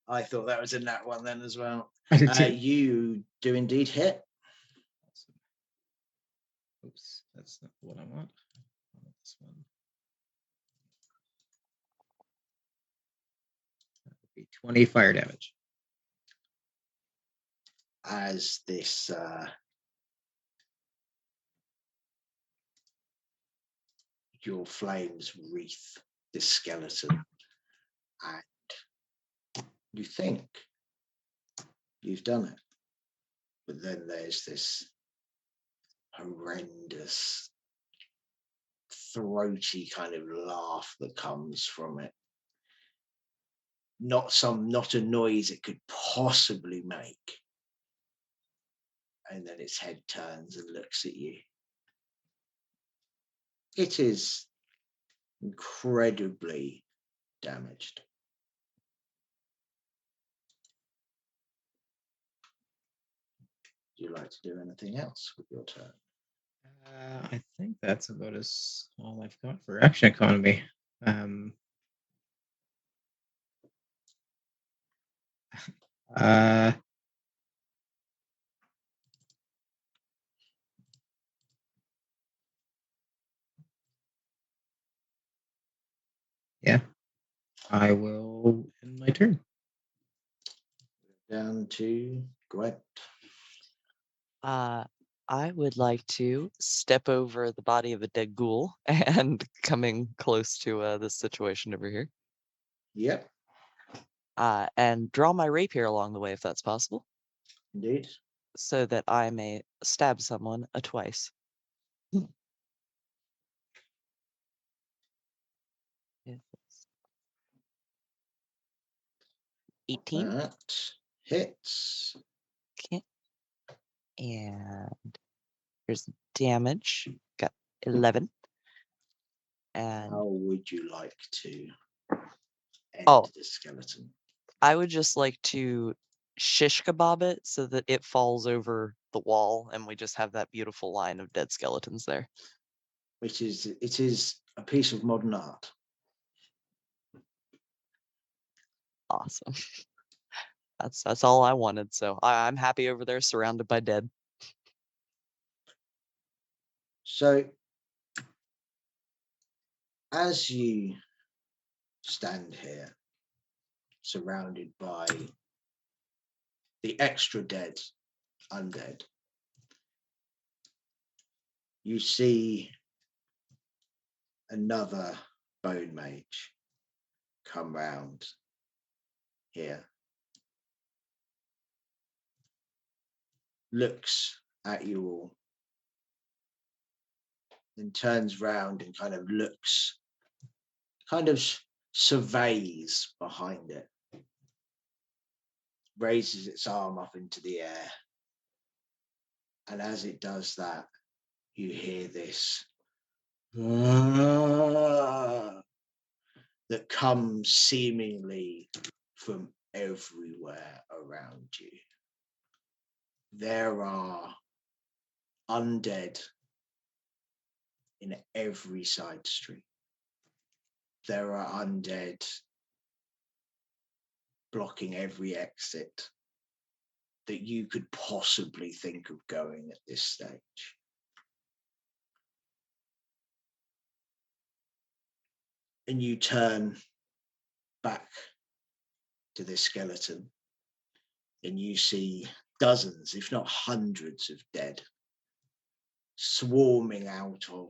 I thought that was in that one then as well. I did too. You do indeed hit. Awesome. Oops, that's not what I want. I want this one. That would be 20 fire damage. As this your flames wreath this skeleton, and you think you've done it, but then there's this horrendous throaty kind of laugh that comes from it. Not a noise it could possibly make. And then its head turns and looks at you. It is incredibly damaged. Would you like to do anything else with your turn? I think that's about all I've got for action economy. Uh, yeah, I will end my turn. Down to Gwent. I would like to step over the body of a dead ghoul and coming close to this situation over here. Yep, And draw my rapier along the way if that's possible, indeed. so that I may stab someone twice. It's 18. That hits. Okay. And here's damage. Got 11. And How would you like to end Oh. the skeleton? I would just like to shish kebab it so that it falls over the wall and we just have that beautiful line of dead skeletons there. It is a piece of modern art. Awesome. That's all I wanted. So I'm happy over there surrounded by dead. So, as you stand here, surrounded by the extra dead undead, you see another bone mage come round here, looks at you all, then turns round and kind of surveys behind it, raises its arm up into the air, and as it does that, you hear this that comes seemingly from everywhere around you. There are undead in every side street. There are undead blocking every exit that you could possibly think of going at this stage. And you turn back to this skeleton and you see dozens, if not hundreds of dead swarming out of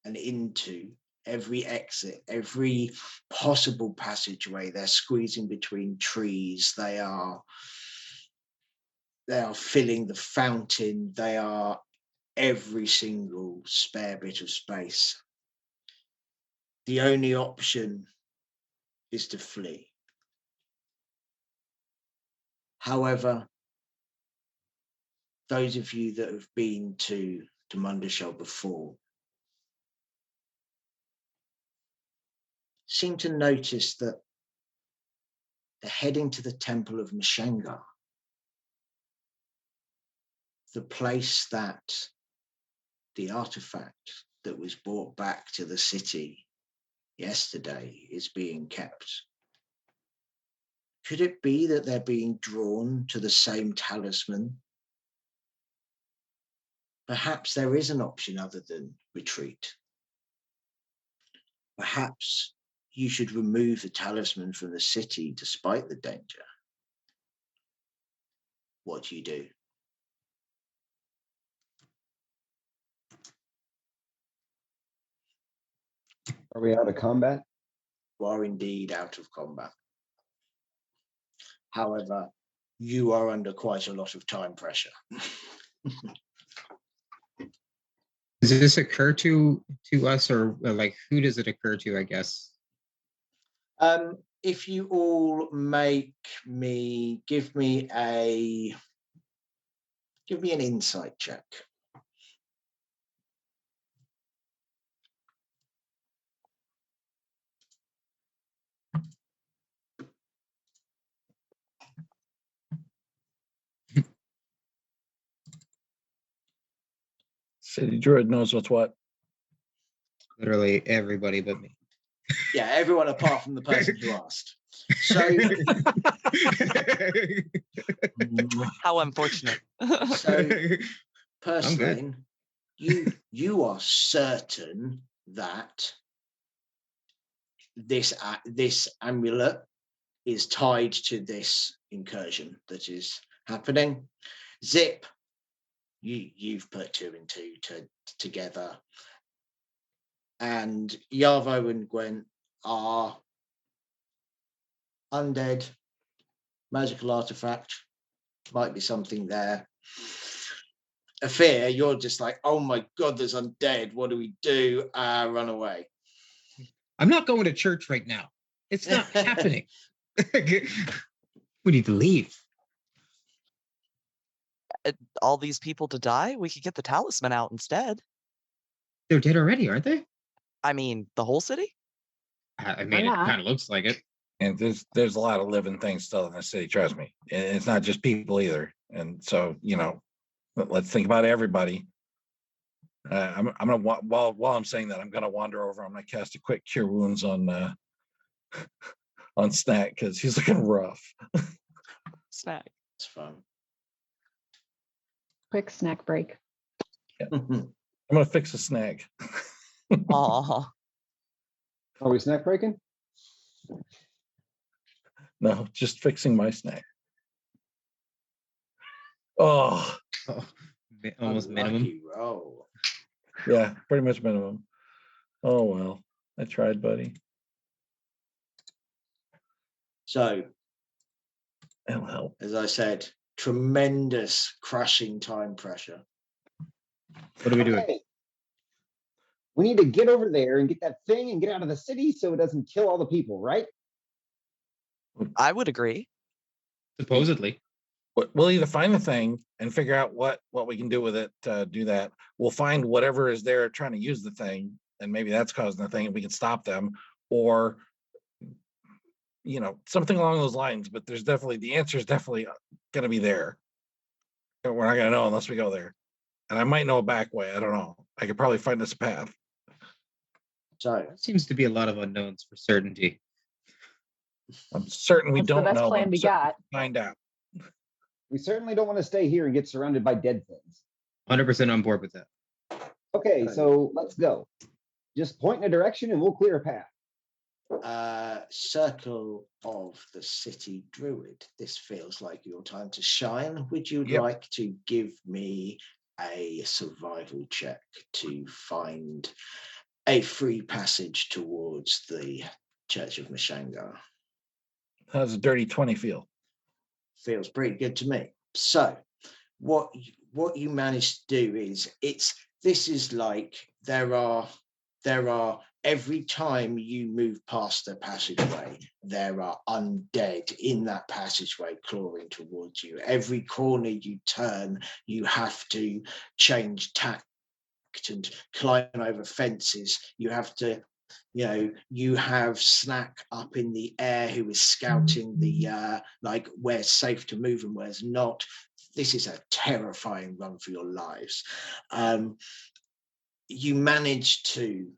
and into every exit, every possible passageway. They're squeezing between trees. They are filling the fountain. They are every single spare bit of space. The only option is to flee. However, those of you that have been to Mundashell before seem to notice that they're heading to the Temple of Mashengar, the place that the artifact that was brought back to the city yesterday is being kept. Could it be that they're being drawn to the same talisman? Perhaps there is an option other than retreat. Perhaps you should remove the talisman from the city despite the danger. What do you do? Are we out of combat? You are indeed out of combat. However, you are under quite a lot of time pressure. Does this occur to us, or like who does it occur to? I guess. If you all give me an insight check. City Druid knows what's what. Literally everybody but me. Yeah, everyone apart from the person who asked. So, How unfortunate. so I'm Purslane, you are certain that this amulet is tied to this incursion that is happening. Zip, you've put two and two together, and Yarvo and Gwen are undead, magical artifact, might be something there. Affair, you're just like, oh my god, there's undead. What do we do? Run away. not going to church right now. It's not happening. We need to leave. All these people to die? We could get the talisman out instead. They're dead already, aren't they? I mean, the whole city? I mean, it not? kind of looks like it. And there's a lot of living things still in the city, trust me. And it's not just people either. And so, let's think about everybody. I'm gonna while I'm saying that, I'm gonna wander over. I'm gonna cast a quick cure wounds on Snack because he's looking rough. Snack. It's fun. Quick snack break. I'm gonna fix a snag. Aw. Are we snack breaking? No, just fixing my snag. Oh, Almost minimum. Unlucky roll. yeah, pretty much minimum. Oh well, I tried, buddy. So, It'll help. as I said, tremendous crushing time pressure. What are we doing? Okay. We need to get over there and get that thing and get out of the city so it doesn't kill all the people, right? I would agree. Supposedly. We'll either find the thing and figure out what we can do with it to do that. We'll find whatever is there trying to use the thing, and maybe that's causing the thing, and we can stop them, or something along those lines. But the answer is definitely going to be there. And we're not going to know unless we go there. And I might know a back way. I don't know. I could probably find us a path. So, There seems to be a lot of unknowns for certainty. I'm certain we That's the don't best know. plan I'm we certain got. we'll find out. We certainly don't want to stay here and get surrounded by dead things. 100% on board with that. Okay, so let's go. Just point in a direction and we'll clear a path. Circle of the City Druid. This feels like your time to shine. Would you Yep. like to give me a survival check to find a free passage towards the Church of Mashanga? How's a dirty 20 feel? Feels pretty good to me. So, what you managed to do is this is like there are every time you move past the passageway, there are undead in that passageway clawing towards you. Every corner you turn, you have to change tact and climb over fences. You have to, you have Snack up in the air who is scouting the like where's safe to move and where's not. This is a terrifying run for your lives. You manage to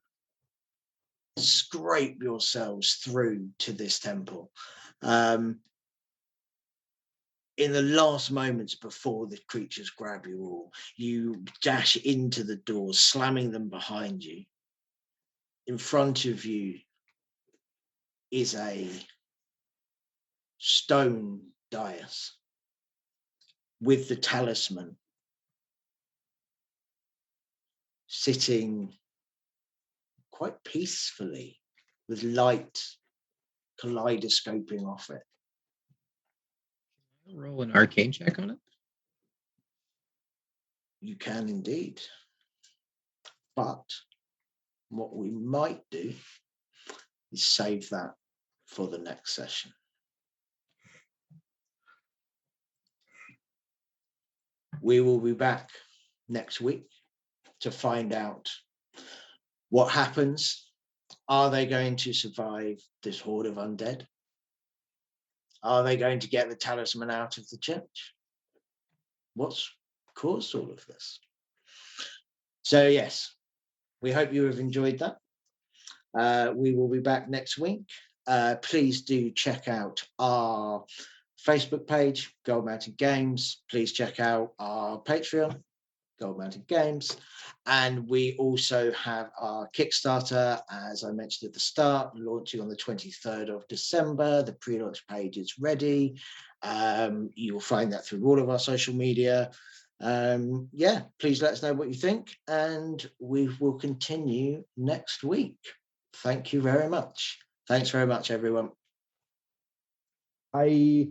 scrape yourselves through to this temple. In the last moments before the creatures grab you all, you dash into the doors, slamming them behind you. In front of you is a stone dais with the talisman sitting quite peacefully with light kaleidoscoping off it. Roll an arcane check on it. You can indeed. But what we might do is save that for the next session. We will be back next week to find out what happens. Are they going to survive this horde of undead? Are they going to get the talisman out of the church? What's caused all of this? So yes, we hope you have enjoyed that. We will be back next week. Please do check out our Facebook page, Gold Mountain Games. Please check out our Patreon, Gold Mountain Games. And we also have our Kickstarter, as I mentioned at the start, launching on the 23rd of December. The pre-launch page is ready. You will find that through all of our social media. Yeah, please let us know what you think, and we will continue next week. Thank you very much. Thanks very much, everyone. I